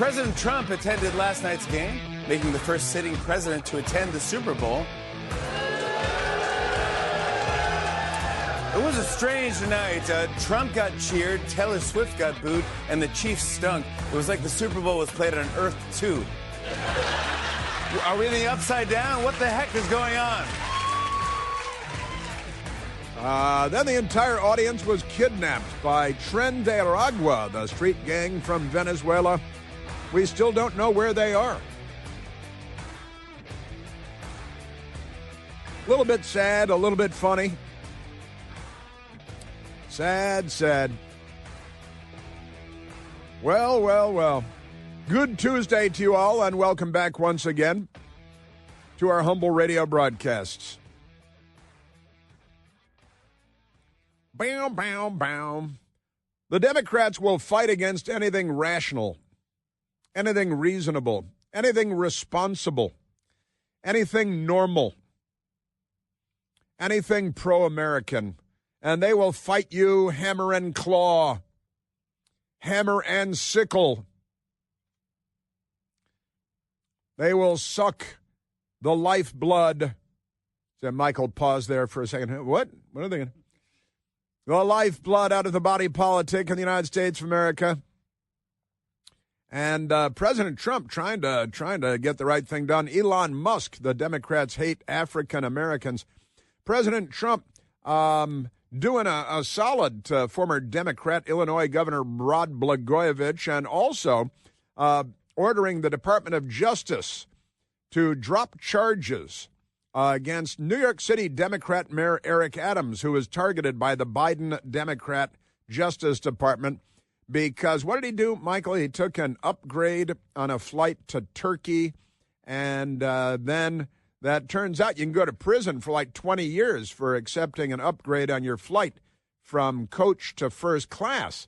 President Trump attended last night's game, making the first sitting president to attend the Super Bowl. It was a strange night. Trump got cheered, Taylor Swift got booed, and the Chiefs stunk. It was like the Super Bowl was played on Earth 2. Are we in the upside down? What the heck is going on? Then the entire audience was kidnapped by Tren de Aragua, the street gang from Venezuela. We still don't know where they are. A little bit sad, a little bit funny. Sad, sad. Well. Good Tuesday to you all, and welcome back once again to our humble radio broadcasts. Bam, bam, bam. The Democrats will fight against anything rational, anything reasonable, anything responsible, anything normal, anything pro-American. And they will fight you hammer and claw, hammer and sickle. They will suck the lifeblood. So Michael paused there for a second. What? What are they going to? The lifeblood out of the body politic in the United States of America. And President Trump trying to get the right thing done. Elon Musk, the Democrats hate African Americans. President Trump doing a solid to former Democrat Illinois Governor Rod Blagojevich, and also ordering the Department of Justice to drop charges against New York City Democrat Mayor Eric Adams, who was targeted by the Biden Democrat Justice Department because what did he do, Michael? He took an upgrade on a flight to Turkey, and then that turns out you can go to prison for like 20 years for accepting an upgrade on your flight from coach to first class.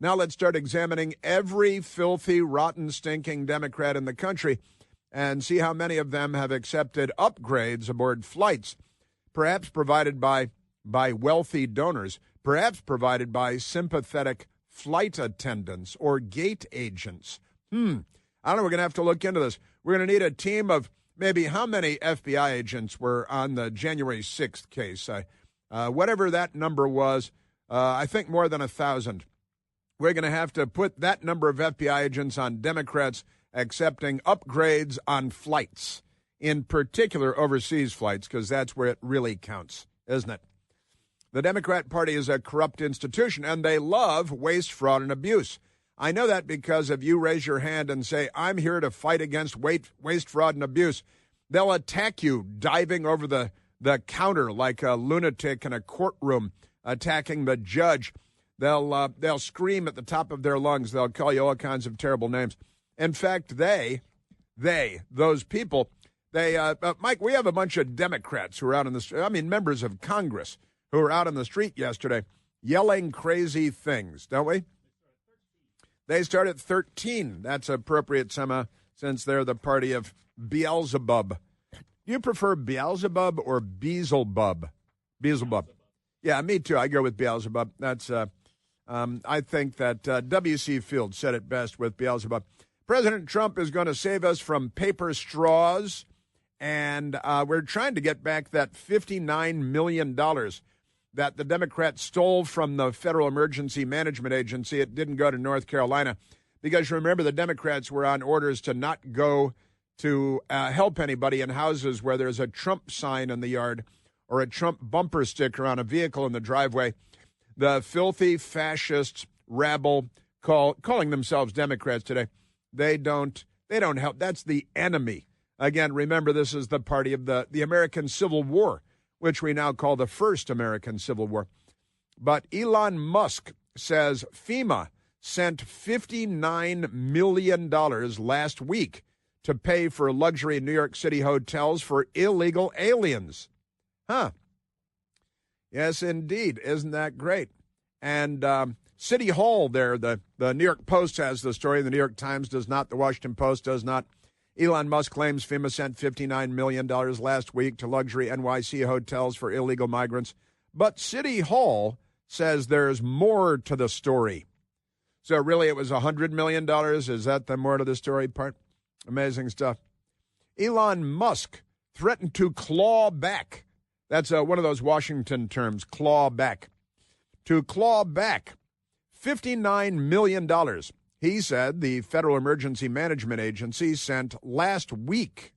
Now let's start examining every filthy, rotten, stinking Democrat in the country and see how many of them have accepted upgrades aboard flights, perhaps provided by wealthy donors, perhaps provided by sympathetic flight attendants or gate agents. I don't know. We're going to have to look into this. We're going to need a team of maybe how many FBI agents were on the January 6th case. Whatever that number was, I think more than 1,000. We're going to have to put that number of FBI agents on Democrats accepting upgrades on flights, in particular overseas flights, because that's where it really counts, isn't it? The Democrat Party is a corrupt institution, and they love waste, fraud, and abuse. I know that because if you raise your hand and say, I'm here to fight against waste, fraud, and abuse, they'll attack you diving over the counter like a lunatic in a courtroom, attacking the judge. They'll scream at the top of their lungs. They'll call you all kinds of terrible names. In fact, those people, Mike, we have a bunch of Democrats who are out in the street, members of Congress who were out on the street yesterday yelling crazy things, don't we? They start at 13. That's appropriate somehow since they're the party of Beelzebub. Do you prefer Beelzebub or Beelzebub? Beelzebub. Yeah, me too. I go with Beelzebub. That's, I think that W.C. Fields said it best with Beelzebub. President Trump is going to save us from paper straws, and we're trying to get back that $59 million that the Democrats stole from the Federal Emergency Management Agency. It didn't go to North Carolina because, remember, the Democrats were on orders to not go to help anybody in houses where there's a Trump sign in the yard or a Trump bumper sticker on a vehicle in the driveway. The filthy fascist rabble calling themselves Democrats today, they don't help. That's the enemy. Again, remember, this is the party of the American Civil War, which we now call the First American Civil War. But Elon Musk says FEMA sent $59 million last week to pay for luxury New York City hotels for illegal aliens. Huh. Yes, indeed. Isn't that great? And City Hall there, the New York Post has the story. The New York Times does not. The Washington Post does not. Elon Musk claims FEMA sent $59 million last week to luxury NYC hotels for illegal migrants. But City Hall says there's more to the story. So really it was $100 million? Is that the more to the story part? Amazing stuff. Elon Musk threatened to claw back. That's one of those Washington terms, claw back. To claw back $59 million. He said the Federal Emergency Management Agency sent last week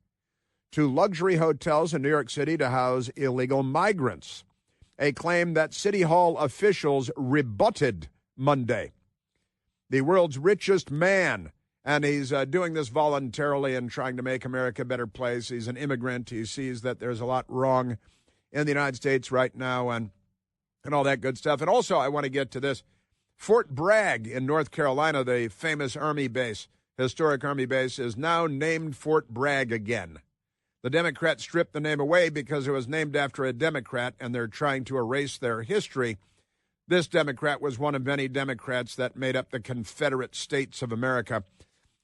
to luxury hotels in New York City to house illegal migrants, a claim that City Hall officials rebutted Monday. The world's richest man, and he's doing this voluntarily and trying to make America a better place. He's an immigrant. He sees that there's a lot wrong in the United States right now and all that good stuff. And also, I want to get to this. Fort Bragg in North Carolina, the famous Army base, historic Army base, is now named Fort Bragg again. The Democrats stripped the name away because it was named after a Democrat, and they're trying to erase their history. This Democrat was one of many Democrats that made up the Confederate States of America.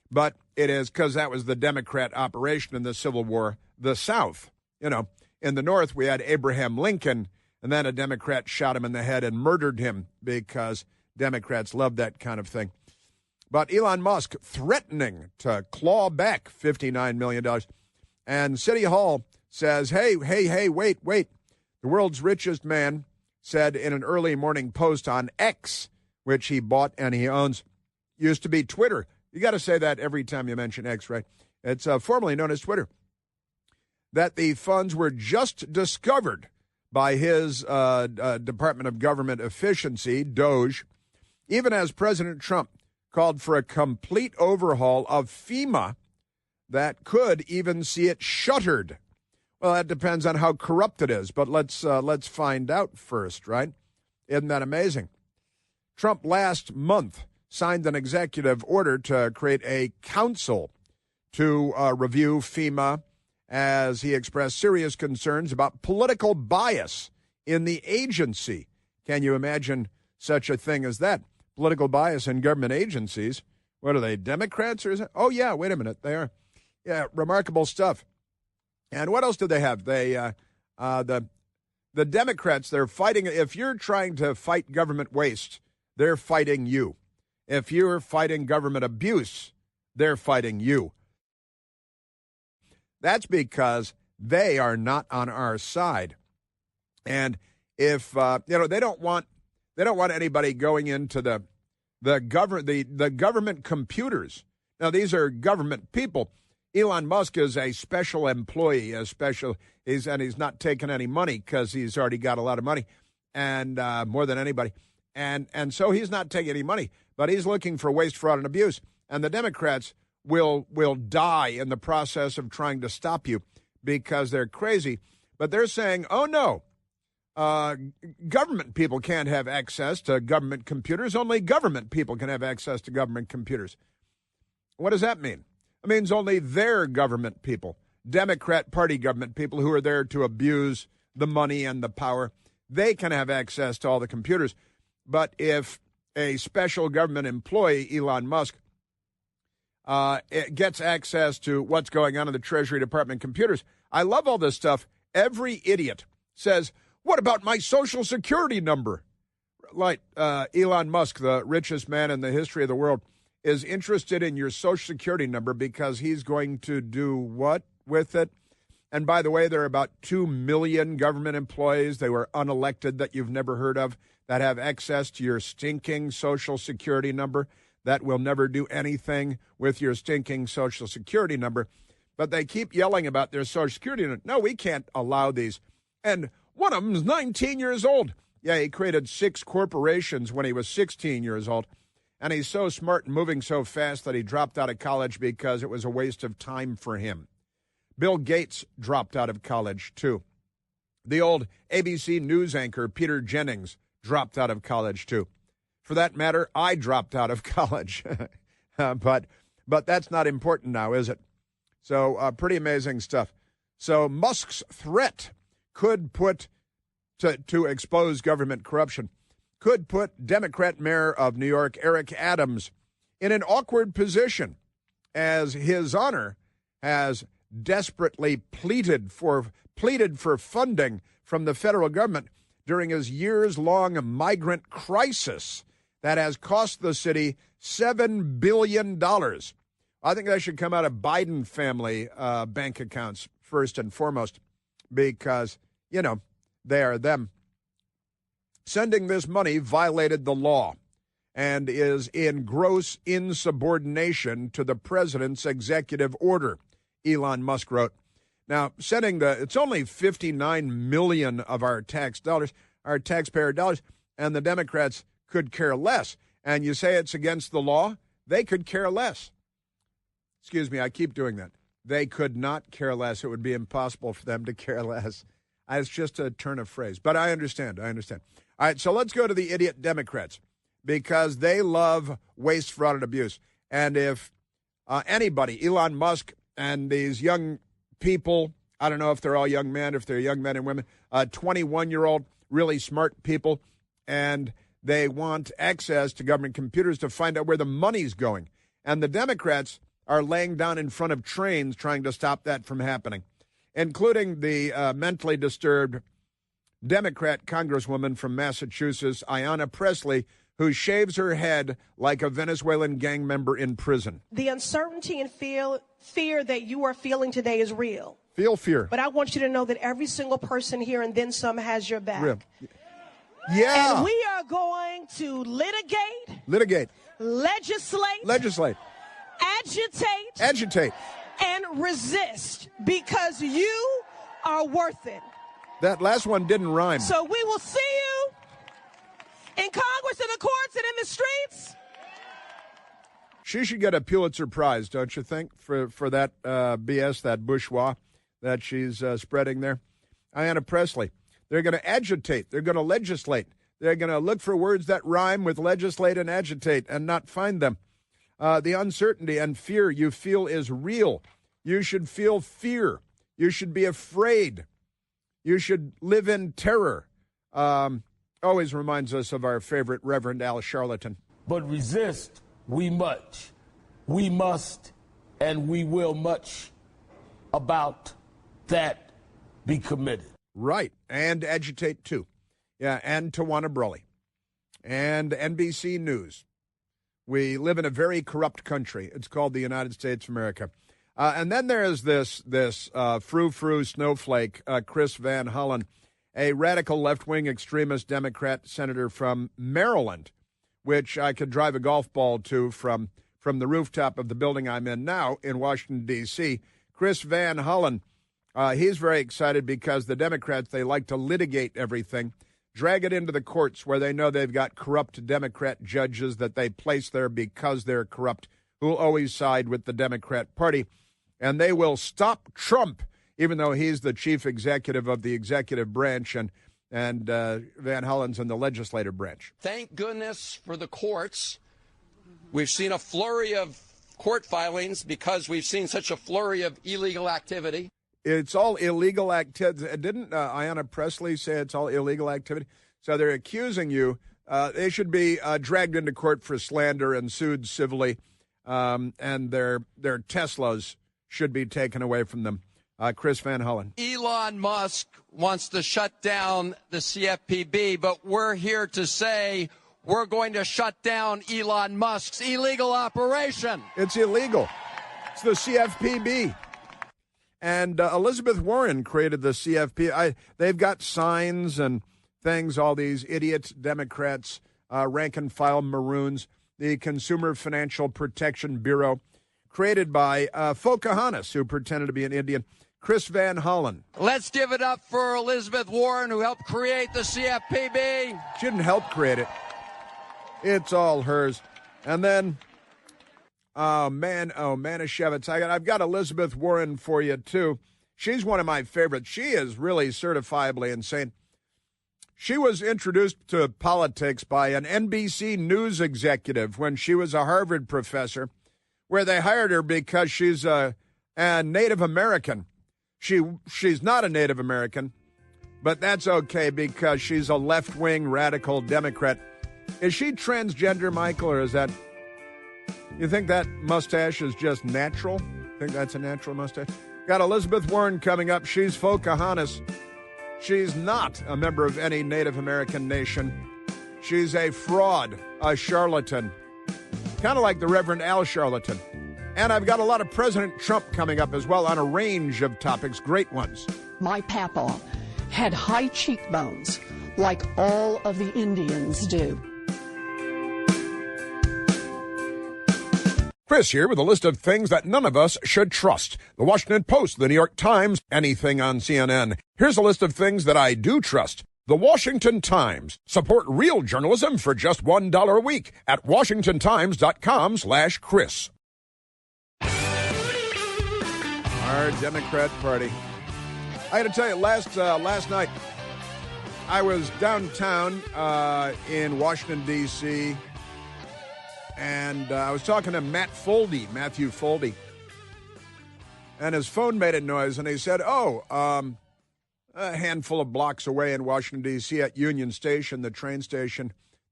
But it is because that was the Democrat operation in the Civil War, the South. You know, in the North, we had Abraham Lincoln, and then a Democrat shot him in the head and murdered him because Democrats love that kind of thing. But Elon Musk threatening to claw back $59 million. And City Hall says, hey, wait. The world's richest man said in an early morning post on X, which he bought and he owns, used to be Twitter. You got to say that every time you mention X, right? It's formerly known as Twitter. That the funds were just discovered by his Department of Government Efficiency, DOGE, even as President Trump called for a complete overhaul of FEMA that could even see it shuttered. Well, that depends on how corrupt it is, but let's find out first, right? Isn't that amazing? Trump last month signed an executive order to create a council to review FEMA as he expressed serious concerns about political bias in the agency. Can you imagine such a thing as that? Political bias in government agencies. What are they, Democrats or is it? Oh, yeah, wait a minute. They are. Yeah, remarkable stuff. And what else do they have? They, the Democrats, they're fighting. If you're trying to fight government waste, they're fighting you. If you're fighting government abuse, they're fighting you. That's because they are not on our side. And if they don't want anybody going into the government computers. Now these are government people. Elon Musk is a special employee, he's not taking any money because he's already got a lot of money and more than anybody. And so he's not taking any money, but he's looking for waste, fraud, and abuse. And the Democrats will die in the process of trying to stop you because they're crazy. But they're saying, oh, no, government people can't have access to government computers. Only government people can have access to government computers. What does that mean? It means only their government people, Democrat Party government people who are there to abuse the money and the power, they can have access to all the computers. But if a special government employee, Elon Musk, gets access to what's going on in the Treasury Department computers, I love all this stuff. Every idiot says, what about my Social Security number? Like Elon Musk, the richest man in the history of the world, is interested in your Social Security number because he's going to do what with it? And by the way, there are about 2 million government employees, they were unelected, that you've never heard of, that have access to your stinking Social Security number, that will never do anything with your stinking Social Security number. But they keep yelling about their Social Security number. No, we can't allow these. And one of them is 19 years old. Yeah, he created 6 corporations when he was 16 years old. And he's so smart and moving so fast that he dropped out of college because it was a waste of time for him. Bill Gates dropped out of college, too. The old ABC News anchor, Peter Jennings, dropped out of college, too. For that matter, I dropped out of college. But that's not important now, is it? So pretty amazing stuff. So Musk's threat could put, to expose government corruption, could put Democrat Mayor of New York, Eric Adams, in an awkward position as his honor has desperately pleaded for funding from the federal government during his years-long migrant crisis that has cost the city $7 billion. I think that should come out of Biden family bank accounts first and foremost because, you know, they are them. Sending this money violated the law and is in gross insubordination to the president's executive order, Elon Musk wrote. Now, it's only $59 million of our tax dollars, our taxpayer dollars, and the Democrats could care less. And you say it's against the law? They could care less. Excuse me, I keep doing that. They could not care less. It would be impossible for them to care less. It's just a turn of phrase. But I understand. All right, so let's go to the idiot Democrats because they love waste, fraud, and abuse. And if anybody, Elon Musk and these young people, I don't know if they're all young men, if they're young men and women, 21-year-old, really smart people, and they want access to government computers to find out where the money's going. And the Democrats are laying down in front of trains trying to stop that from happening, including the mentally disturbed Democrat Congresswoman from Massachusetts, Ayanna Pressley, who shaves her head like a Venezuelan gang member in prison. The uncertainty and fear that you are feeling today is real. Feel fear. But I want you to know that every single person here and then some has your back. Real. Yeah. And we are going to litigate, legislate, agitate, and resist because you are worth it. That last one didn't rhyme. So we will see you in Congress, in the courts, and in the streets. She should get a Pulitzer Prize, don't you think, for that BS, that bourgeois that she's spreading there? Ayanna Pressley. They're going to agitate. They're going to legislate. They're going to look for words that rhyme with legislate and agitate and not find them. The uncertainty and fear you feel is real. You should feel fear. You should be afraid. You should live in terror. Always reminds us of our favorite Reverend Al Sharpton. But resist we much. We must and we will much about that be committed. Right, and agitate too. Yeah, and Tawana Brawley. And NBC News. We live in a very corrupt country. It's called the United States of America. And then there is this frou-frou snowflake, Chris Van Hollen, a radical left-wing extremist Democrat senator from Maryland, which I could drive a golf ball to from the rooftop of the building I'm in now in Washington, D.C. Chris Van Hollen, he's very excited because the Democrats, they like to litigate everything, drag it into the courts where they know they've got corrupt Democrat judges that they place there because they're corrupt, who'll always side with the Democrat Party. And they will stop Trump, even though he's the chief executive of the executive branch, and Van Hollen's in the legislative branch. Thank goodness for the courts. We've seen a flurry of court filings because we've seen such a flurry of illegal activity. It's all illegal activity. Didn't Ayanna Pressley say it's all illegal activity? So they're accusing you. They should be dragged into court for slander and sued civilly, and their Teslas should be taken away from them. Chris Van Hollen. Elon Musk wants to shut down the CFPB, but we're here to say we're going to shut down Elon Musk's illegal operation. It's illegal. It's the CFPB. And Elizabeth Warren created the CFP. They've got signs and things, all these idiot Democrats, rank and file maroons, the Consumer Financial Protection Bureau, created by Pocahontas, who pretended to be an Indian, Chris Van Hollen. Let's give it up for Elizabeth Warren, who helped create the CFPB. She didn't help create it. It's all hers. And then, Manischewitz, I've got Elizabeth Warren for you, too. She's one of my favorites. She is really certifiably insane. She was introduced to politics by an NBC News executive when she was a Harvard professor, where they hired her because she's a Native American. She's not a Native American, but that's okay because she's a left-wing radical Democrat. Is she transgender, Michael, or is that... You think that mustache is just natural? Think that's a natural mustache? Got Elizabeth Warren coming up. She's Pocahontas. She's not a member of any Native American nation. She's a fraud, a charlatan, kind of like the Reverend Al Charlatan. And I've got a lot of President Trump coming up as well on a range of topics, great ones. My papa had high cheekbones like all of the Indians do. Chris here with a list of things that none of us should trust. The Washington Post, the New York Times, anything on CNN. Here's a list of things that I do trust. The Washington Times. Support real journalism for just $1 a week at washingtontimes.com/Chris. Our Democrat Party. I got to tell you, last night I was downtown in Washington, D.C., and I was talking to Matthew Foldy, and his phone made a noise, and he said, a handful of blocks away in Washington, D.C. at Union Station, the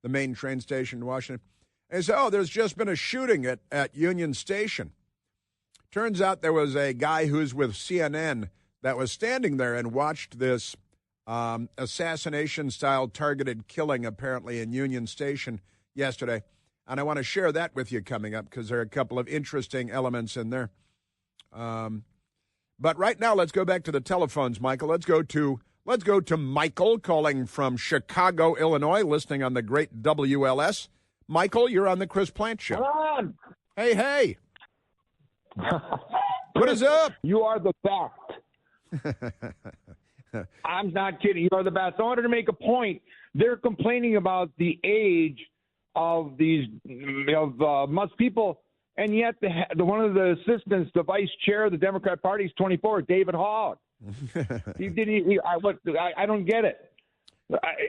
main train station in Washington. And he said, there's just been a shooting at Union Station. Turns out there was a guy who's with CNN that was standing there and watched this assassination-style targeted killing apparently in Union Station yesterday. And I want to share that with you coming up because there are a couple of interesting elements in there. But right now, let's go back to the telephones, Michael. Let's go to Michael calling from Chicago, Illinois, listening on the great WLS. Michael, you're on the Chris Plant Show. Come on. Hey. What is up? You are the best. I'm not kidding. You are the best. I wanted to make a point. They're complaining about the age of these Musk people, and yet the one of the assistants, the vice chair of the Democrat Party, is 24, David Hogg. I don't get it.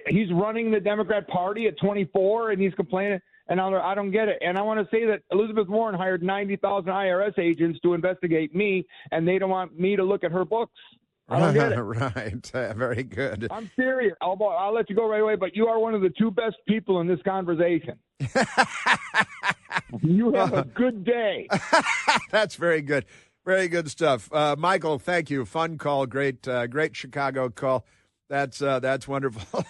He's running the Democrat Party at 24, and he's complaining. And I don't get it. And I want to say that Elizabeth Warren hired 90,000 IRS agents to investigate me, and they don't want me to look at her books. I don't get it. Right. Very good. I'm serious. I'll let you go right away, but you are one of the two best people in this conversation. You have a good day. That's very good. Very good stuff. Michael, thank you. Fun call. Great Chicago call. That's wonderful.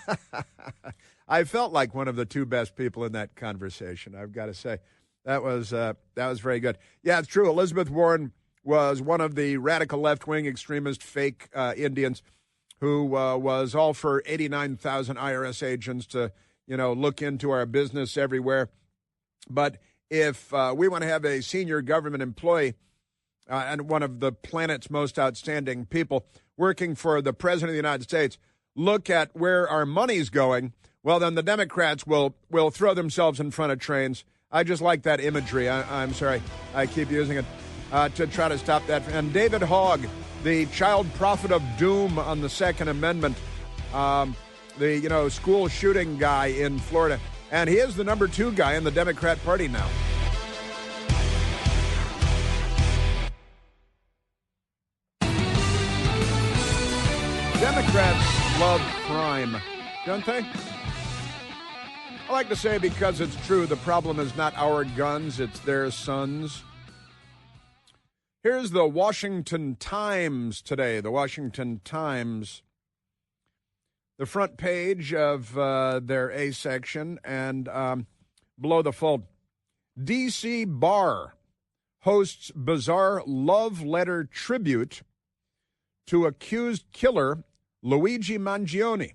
I felt like one of the two best people in that conversation, I've got to say. That was very good. Yeah, it's true. Elizabeth Warren was one of the radical left-wing extremist fake Indians who was all for 89,000 IRS agents to, look into our business everywhere. But if we want to have a senior government employee and one of the planet's most outstanding people working for the President of the United States, look at where our money's going, well, then the Democrats will throw themselves in front of trains. I just like that imagery. I'm sorry. I keep using it to try to stop that. And David Hogg, the child prophet of doom on the Second Amendment, the school shooting guy in Florida. And he is the number 2 guy in the Democrat Party now. Democrats love crime, don't they? I like to say, because it's true, the problem is not our guns, it's their sons. Here's the Washington Times today. The Washington Times, the front page of their A section, and below the fold, D.C. bar hosts bizarre love letter tribute to accused killer Luigi Mangione,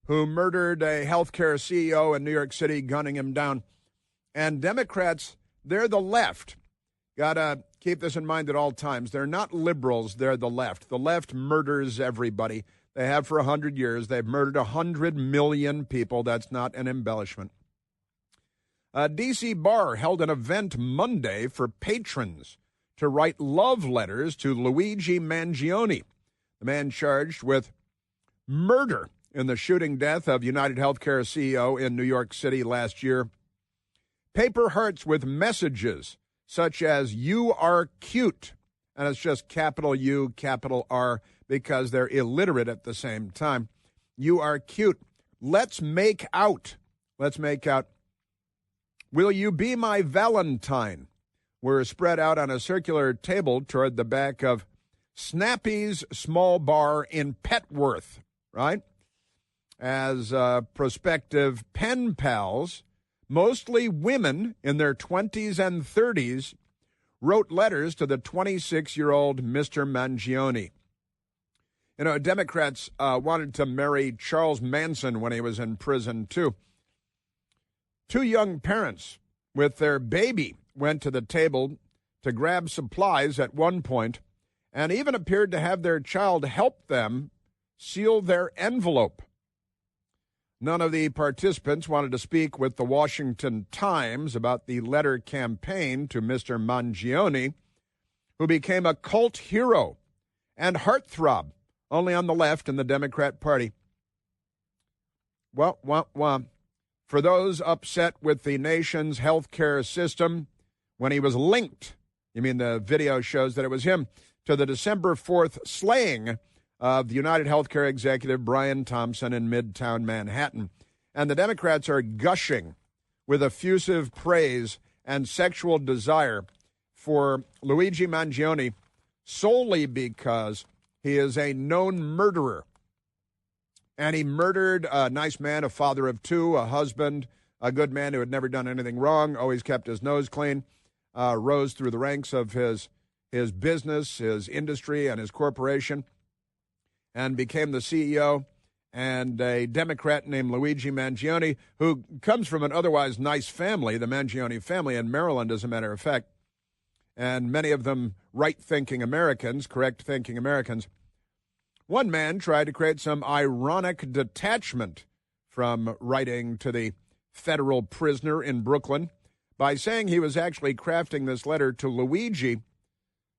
who murdered a healthcare CEO in New York City, gunning him down. And Democrats, they're the left. Got to keep this in mind at all times. They're not liberals, they're the left. The left murders everybody. They have for 100 years. They've murdered 100 million people. That's not an embellishment. A D.C. bar held an event Monday for patrons to write love letters to Luigi Mangione, the man charged with murder in the shooting death of United Healthcare CEO in New York City last year. Paper hearts with messages such as "You are cute," and it's just capital U, capital R, because they're illiterate at the same time. "You are cute. Let's make out. Let's make out. Will you be my Valentine?" were spread out on a circular table toward the back of Snappy's Small Bar in Petworth, right? as prospective pen pals, mostly women in their 20s and 30s, wrote letters to the 26-year-old Mr. Mangione. You know, Democrats wanted to marry Charles Manson when he was in prison, too. Two young parents with their baby went to the table to grab supplies at one point and even appeared to have their child help them seal their envelope. None of the participants wanted to speak with the Washington Times about the letter campaign to Mr. Mangione, who became a cult hero and heartthrob only on the left in the Democrat Party. Well, for those upset with the nation's health care system, when he was linked, you mean the video shows that it was him, to the December 4th slaying of the United Healthcare executive Brian Thompson in Midtown Manhattan. And the Democrats are gushing with effusive praise and sexual desire for Luigi Mangione solely because he is a known murderer. And he murdered a nice man, a father of two, a husband, a good man who had never done anything wrong, always kept his nose clean, rose through the ranks of his business, his industry, and his corporation, and became the CEO, and a Democrat named Luigi Mangione, who comes from an otherwise nice family, the Mangione family in Maryland, as a matter of fact, and many of them right-thinking Americans, correct-thinking Americans. One man tried to create some ironic detachment from writing to the federal prisoner in Brooklyn by saying he was actually crafting this letter to Luigi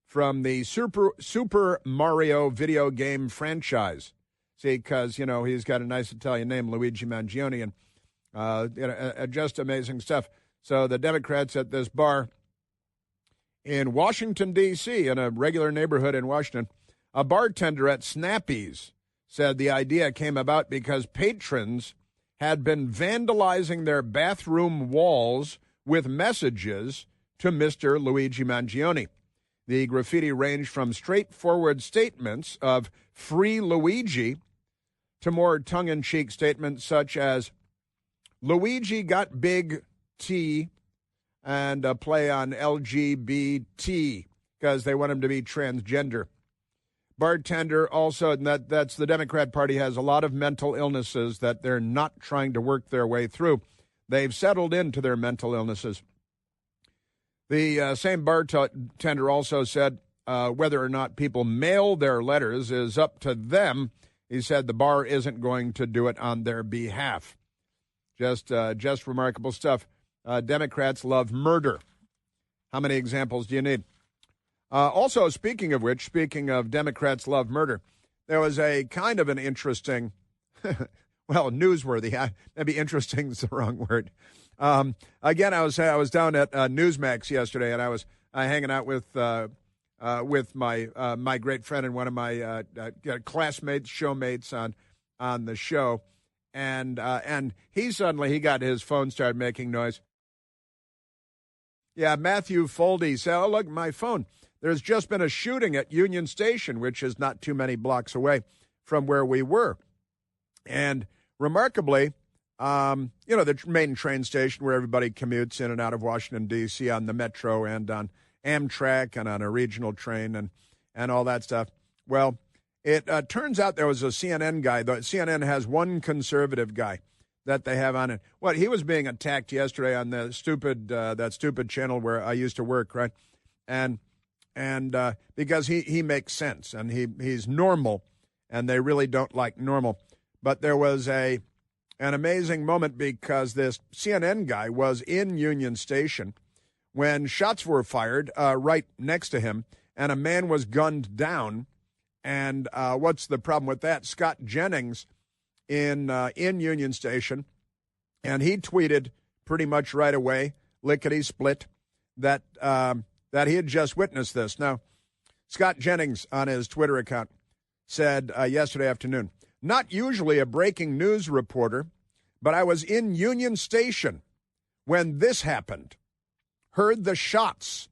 from the Super Mario video game franchise. See, because, you know, he's got a nice Italian name, Luigi Mangione, and just amazing stuff. So the Democrats at this bar in Washington, D.C., in a regular neighborhood in Washington, a bartender at Snappy's said the idea came about because patrons had been vandalizing their bathroom walls with messages to Mr. Luigi Mangione. The graffiti ranged from straightforward statements of "Free Luigi" to more tongue-in-cheek statements such as "Luigi got big T," and a play on LGBT because they want him to be transgender. Bartender also, and that's the Democrat Party has a lot of mental illnesses that they're not trying to work their way through. They've settled into their mental illnesses. The same bartender also said whether or not people mail their letters is up to them. He said the bar isn't going to do it on their behalf. Just remarkable stuff. Democrats love murder. How many examples do you need? Also, speaking of which, speaking of Democrats love murder, there was a kind of an interesting, well, newsworthy. Maybe interesting is the wrong word. Again, I was down at Newsmax yesterday, and I was hanging out with my great friend and one of my classmates, showmates on the show, and he got his phone started making noise. Yeah, Matthew Foldy said, "Oh, look, my phone. There's just been a shooting at Union Station, which is not too many blocks away from where we were." And remarkably, the main train station where everybody commutes in and out of Washington, D.C. on the Metro and on Amtrak and on a regional train and all that stuff. Well, it turns out there was a CNN guy. CNN has one conservative guy that they have on it. He was being attacked yesterday on the that stupid channel where I used to work, right? And because he makes sense and he's normal, and they really don't like normal. But there was an amazing moment because this CNN guy was in Union Station when shots were fired right next to him, and a man was gunned down. And what's the problem with that? Scott Jennings in Union Station, and he tweeted pretty much right away, lickety-split, that he had just witnessed this. Now, Scott Jennings on his Twitter account said yesterday afternoon, "Not usually a breaking news reporter, but I was in Union Station when this happened. Heard the shots.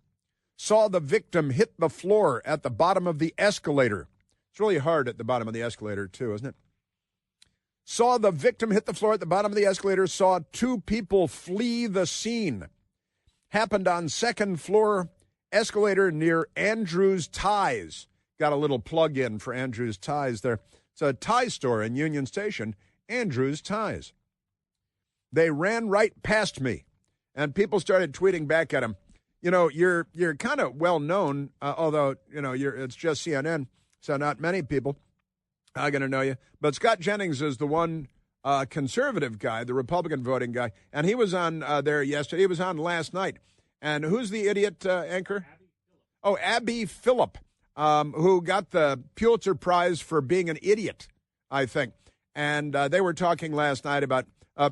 Saw the victim hit the floor at the bottom of the escalator." It's really hard at the bottom of the escalator, too, isn't it? saw the victim hit the floor at the bottom of the escalator, saw 2 people flee the scene. Happened on 2nd floor escalator near Andrews Ties. Got a little plug in for Andrews Ties there. It's a tie store in Union Station, Andrews Ties. They ran right past me, and people started tweeting back at him. You know, you're kind of well known, although, you know, it's just CNN, so not many people are going to know you. But Scott Jennings is the one conservative guy, the Republican voting guy, and he was on there yesterday. He was on last night. And who's the idiot anchor? Abby Phillip, who got the Pulitzer Prize for being an idiot, I think. And they were talking last night about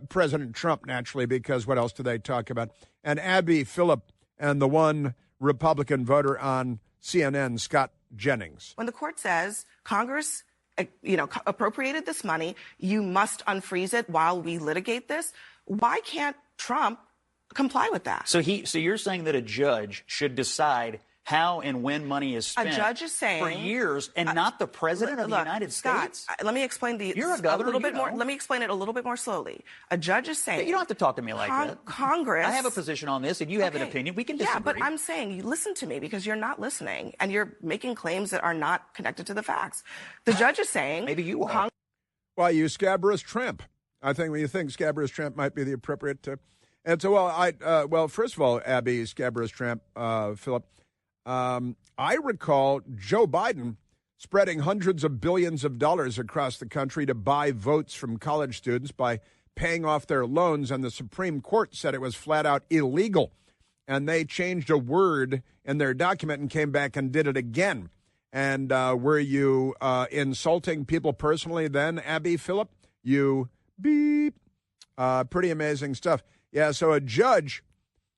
President Trump, naturally, because what else do they talk about? And Abby Phillip and the one Republican voter on CNN, Scott Jennings. When the court says Congress, appropriated this money, you must unfreeze it while we litigate this, why can't Trump comply with that? So you're saying that a judge should decide how and when money is spent a judge is saying, for years, and not the president of the United States? Let me explain You're a governor, a little bit more. Let me explain it a little bit more slowly. A judge is saying, you don't have to talk to me like that. Congress. I have a position on this, and you have an opinion. We can disagree. Yeah, but I'm saying you listen to me because you're not listening, and you're making claims that are not connected to the facts. The judge is saying, maybe you are. Why, you scabrous tramp. I think when you think scabrous tramp might be the appropriate. And so, well, first of all, Abby Scabrous Tramp, Philip, I recall Joe Biden spreading hundreds of billions of dollars across the country to buy votes from college students by paying off their loans, and the Supreme Court said it was flat out illegal. And they changed a word in their document and came back and did it again. And were you insulting people personally then, Abby Phillip? You beep. Pretty amazing stuff. Yeah, so a judge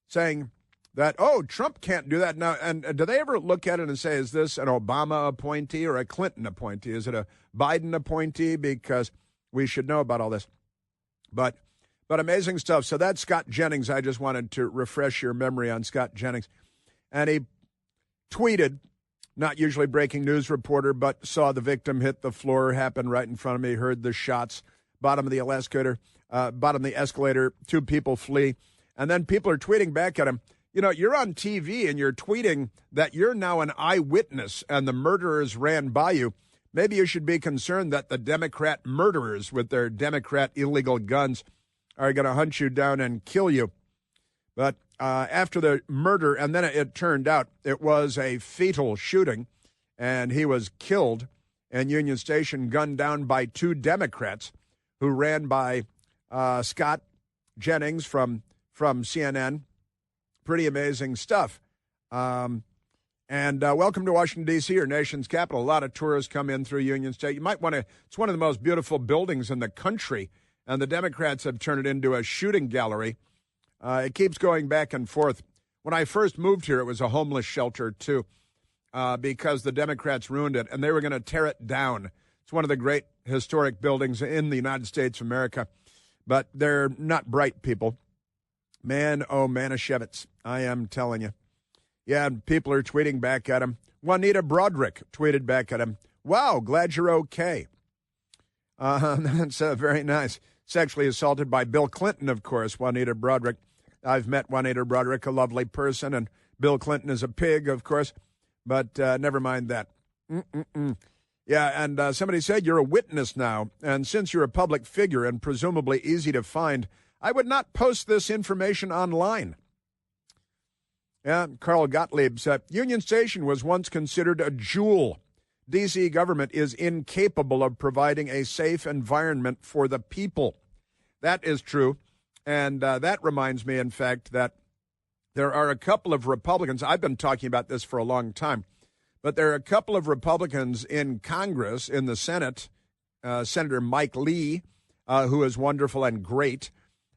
saying that, Trump can't do that now. And do they ever look at it and say, is this an Obama appointee or a Clinton appointee? Is it a Biden appointee? Because we should know about all this. But amazing stuff. So that's Scott Jennings. I just wanted to refresh your memory on Scott Jennings. And he tweeted, not usually breaking news reporter, but saw the victim hit the floor, happened right in front of me, heard the shots, bottom of the escalator, 2 people flee. And then people are tweeting back at him, you know, you're on TV and you're tweeting that you're now an eyewitness and the murderers ran by you. Maybe you should be concerned that the Democrat murderers with their Democrat illegal guns are going to hunt you down and kill you. But after the murder, and then it turned out it was a fatal shooting, and he was killed in Union Station, gunned down by 2 Democrats who ran by Scott Jennings from CNN. Pretty amazing stuff. And welcome to Washington, D.C., our nation's capital. A lot of tourists come in through Union Station. You might want to, it's one of the most beautiful buildings in the country, and the Democrats have turned it into a shooting gallery. It keeps going back and forth. When I first moved here, it was a homeless shelter, too, because the Democrats ruined it, and they were going to tear it down. It's one of the great historic buildings in the United States of America, but they're not bright people. Man, oh, Manischewitz, I am telling you. Yeah, and people are tweeting back at him. Juanita Broderick tweeted back at him, wow, glad you're okay. That's very nice. Sexually assaulted by Bill Clinton, of course, Juanita Broderick. I've met Juanita Broderick, a lovely person, and Bill Clinton is a pig, of course, but never mind that. Yeah, and somebody said you're a witness now, and since you're a public figure and presumably easy to find, I would not post this information online. Yeah, Carl Gottlieb said, Union Station was once considered a jewel. D.C. government is incapable of providing a safe environment for the people. That is true, and that reminds me, in fact, that there are a couple of Republicans. I've been talking about this for a long time, but there are a couple of Republicans in Congress, in the Senate, Senator Mike Lee, who is wonderful and great,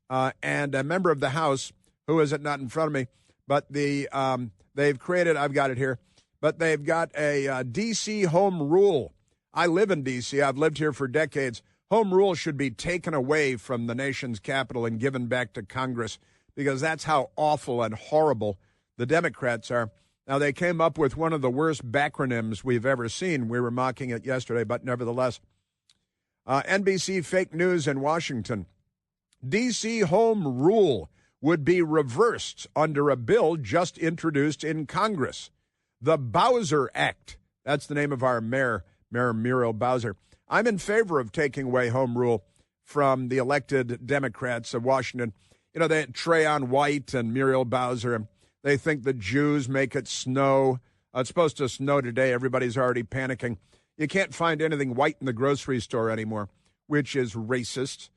and a member of the House, who is it not in front of me, but they've created, I've got it here, but they've got a D.C. home rule. I live in D.C. I've lived here for decades. Home rule should be taken away from the nation's capital and given back to Congress because that's how awful and horrible the Democrats are. Now, they came up with one of the worst backronyms we've ever seen. We were mocking it yesterday, but nevertheless. NBC fake news in Washington. D.C. home rule would be reversed under a bill just introduced in Congress. The Bowser Act. That's the name of our Mayor Muriel Bowser. I'm in favor of taking away home rule from the elected Democrats of Washington. You know, they had Trayon White and Muriel Bowser. They think the Jews make it snow. It's supposed to snow today. Everybody's already panicking. You can't find anything white in the grocery store anymore, which is racist.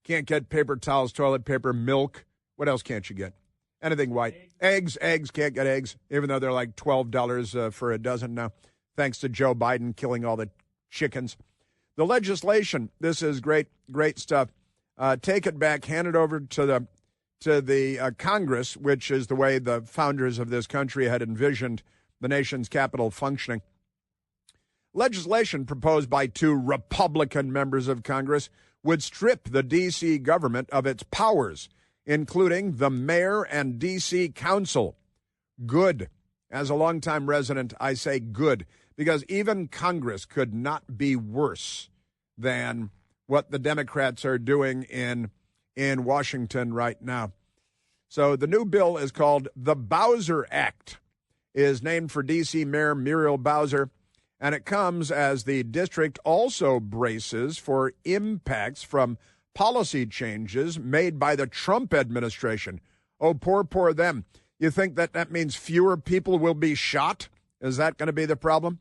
Can't get paper towels, toilet paper, milk. What else can't you get? Anything white. Eggs, can't get eggs, even though they're like $12 for a dozen now, thanks to Joe Biden killing all the chickens. The legislation, this is great stuff. Take it back, hand it over to the Congress, which is the way the founders of this country had envisioned the nation's capital functioning. Legislation proposed by 2 Republican members of Congress would strip the D.C. government of its powers, including the mayor and D.C. council. Good. As a longtime resident, I say good, because even Congress could not be worse than what the Democrats are doing in Washington right now. So the new bill is called the Bowser Act, is named for D.C. Mayor Muriel Bowser, and it comes as the district also braces for impacts from policy changes made by the Trump administration. Oh, poor them. You think that means fewer people will be shot? Is that going to be the problem?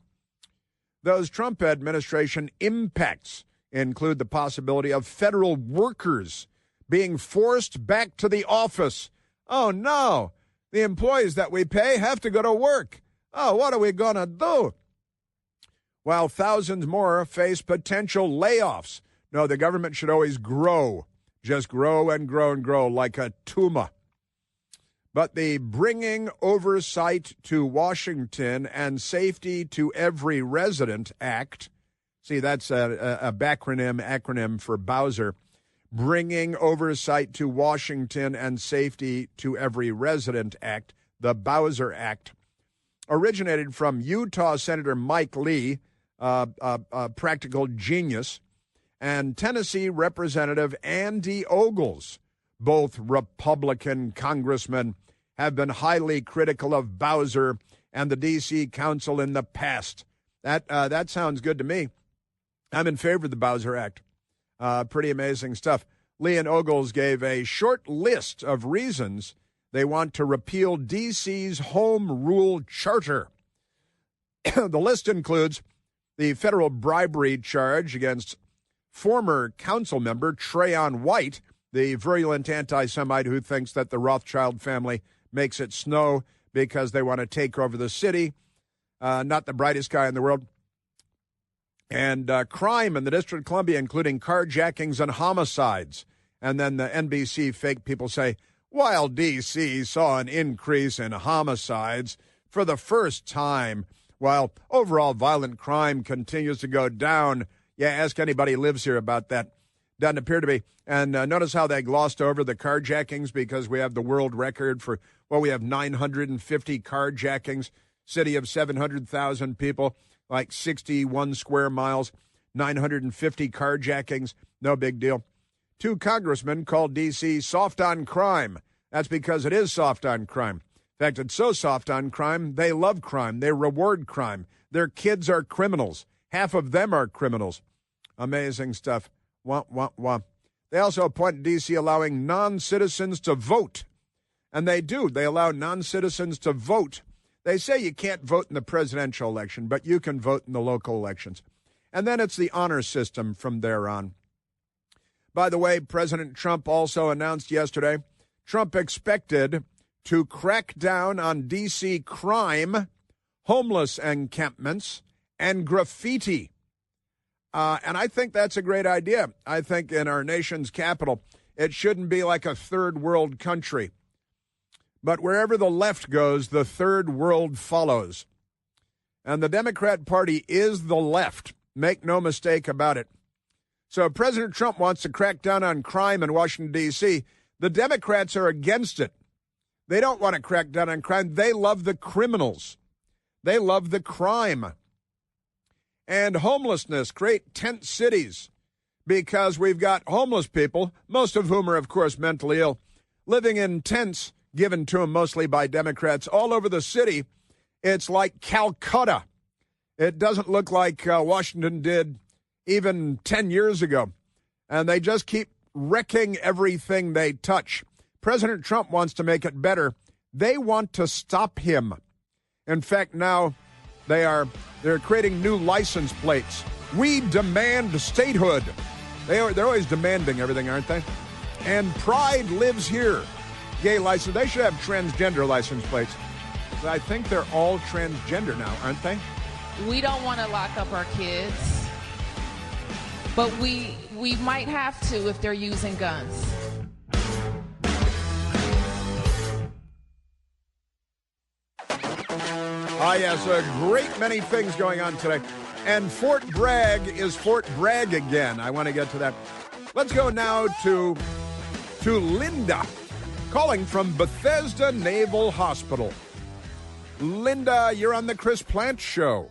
Those Trump administration impacts include the possibility of federal workers being forced back to the office. Oh, no. The employees that we pay have to go to work. Oh, what are we going to do? While thousands more face potential layoffs. No, the government should always grow. Just grow and grow and grow like a tumor. But the Bringing Oversight to Washington and Safety to Every Resident Act, see, that's a acronym for Bowser. Bringing Oversight to Washington and Safety to Every Resident Act, the Bowser Act, originated from Utah Senator Mike Lee, a practical genius, and Tennessee Representative Andy Ogles, both Republican congressmen, have been highly critical of Bowser and the D.C. Council in the past. That sounds good to me. I'm in favor of the Bowser Act. Pretty amazing stuff. Lee and Ogles gave a short list of reasons they want to repeal D.C.'s home rule charter. The list includes the federal bribery charge against former council member Trayon White, the virulent anti-Semite who thinks that the Rothschild family makes it snow because they want to take over the city. Not the brightest guy in the world. And crime in the District of Columbia, including carjackings and homicides. And then the NBC fake people say, while D.C. saw an increase in homicides for the first time, while overall violent crime continues to go down. Yeah, ask anybody who lives here about that. Doesn't appear to be. And notice how they glossed over the carjackings because we have the world record for, we have 950 carjackings, city of 700,000 people, like 61 square miles, 950 carjackings, no big deal. 2 congressmen called D.C. soft on crime. That's because it is soft on crime. In fact, it's so soft on crime, they love crime. They reward crime. Their kids are criminals. Half of them are criminals. Amazing stuff. Wah, wah, wah. They also appointed D.C. allowing non-citizens to vote. And they do. They allow non-citizens to vote. They say you can't vote in the presidential election, but you can vote in the local elections. And then it's the honor system from there on. By the way, President Trump also announced yesterday, Trump expected to crack down on D.C. crime, homeless encampments, and graffiti. And I think that's a great idea. I think in our nation's capital, it shouldn't be like a third world country. But wherever the left goes, the third world follows. And the Democrat Party is the left. Make no mistake about it. So President Trump wants to crack down on crime in Washington, D.C. The Democrats are against it. They don't want to crack down on crime. They love the criminals. They love the crime. And homelessness, create tent cities. because we've got homeless people, most of whom are, of course, mentally ill, living in tents given to them mostly by Democrats all over the city. It's like Calcutta. It doesn't look like Washington did even 10 years ago. And they just keep wrecking everything they touch. President Trump wants to make it better. They want to stop him. In fact, now they're creating new license plates. We demand statehood. They're always demanding everything, aren't they? And pride lives here. Gay license. They should have transgender license plates. But I think they're all transgender now, aren't they? We don't want to lock up our kids, but we might have to if they're using guns. Yes, a great many things going on today. And Fort Bragg is Fort Bragg again. I want to get to that. Let's go now to Linda, calling from Bethesda Naval Hospital. Linda, you're on the Chris Plant Show.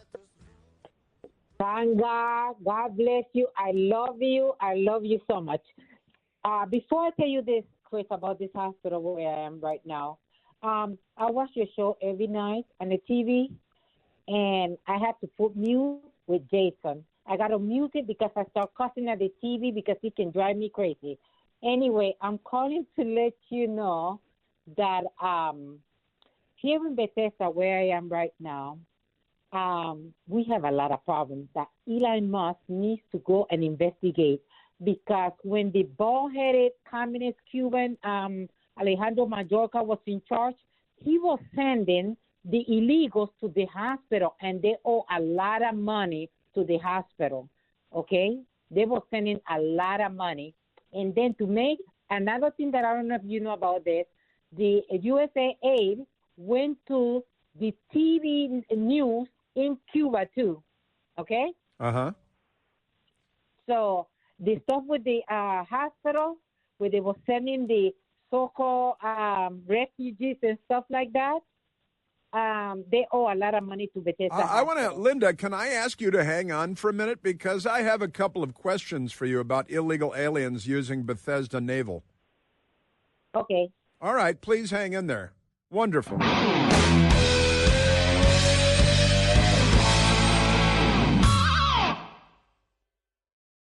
Thank God. God bless you. I love you. I love you so much. Before I tell you this, Chris, about this hospital where I am right now, I watch your show every night on the TV, and I have to put mute with Jason. I got to mute it because I start cussing at the TV because it can drive me crazy. Anyway, I'm calling to let you know that here in Bethesda, where I am right now, we have a lot of problems that Elon Musk needs to go and investigate, because when the bald-headed communist Cuban Alejandro Mayorkas was in charge, he was sending the illegals to the hospital, and they owe a lot of money to the hospital, okay? They were sending a lot of money. And then to make another thing that I don't know if you know about this, the USA Aid went to the TV news in Cuba too, okay? Uh-huh. So the stuff with the hospital, where they were sending the so-called refugees and stuff like that, they owe a lot of money to Bethesda. I want to, Linda, can I ask you to hang on for a minute? Because I have a couple of questions for you about illegal aliens using Bethesda Naval. Okay. All right, please hang in there. Wonderful.